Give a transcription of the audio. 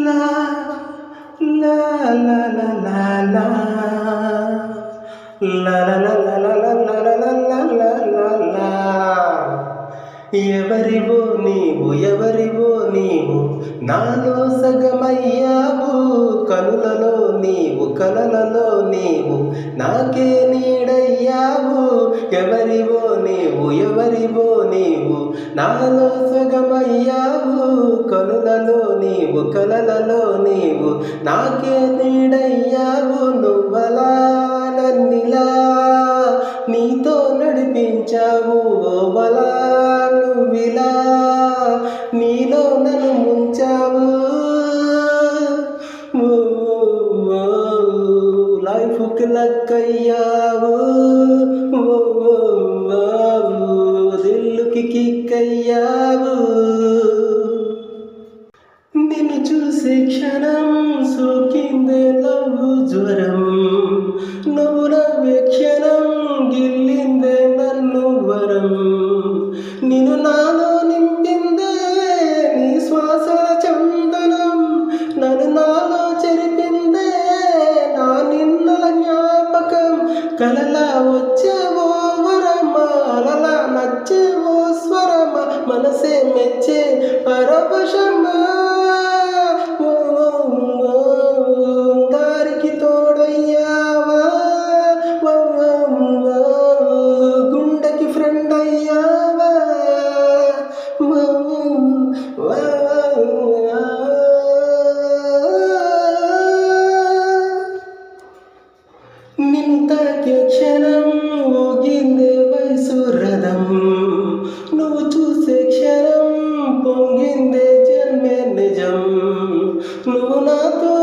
లా లా లా లా లా లా లా లా లా లా లా లా లా లా లా లా లా. ఎవరివో నీవు ఎవరివో నీవు నాలో సగమయ్యావు, కనులలో నీవు కలలలో నీవు నాకే నీడయ్యావు. ఎవరివో నీవు ఎవరివో నీవు నాలో సగమయ్యావు, కనులలో నీవు కలలలో నీవు నాకే నీడయ్యావు. నువ్వలా నన్నిలా నీతో నడిపించావు, ఓవలా నువ్విలా నీలో నన్ను ముంచావు. లైఫ్కి లక్కయ్యావు, దిల్లుకి కిక్కయ్యావు. నిన్ను చూసే క్షణం సోకిందే లవ్వు జ్వరం, నువ్వు నవ్వే క్షణం గిల్లిందే నన్ను వరం. నిన్ను నాలో నింపిందే నీ శ్వాసల చందనం, నన్ను నాలో చెరిపిందే నా నిన్నల జ్ఞాపకం. కలలా వచ్చేవో వరమా, అలలా నచ్చేవో స్వరమా, మనసే మెచ్చే పరవశమా. దారికి తోడయ్యావా, గుండెకి ఫ్రెండ్ అయ్యావా. నిన్ను తాకే క్షణం ఊగిందే వయసు రథం, నువ్వు చూసే క్షణం పొంగిందే జన్మే నిజం. నువ్వు నాతో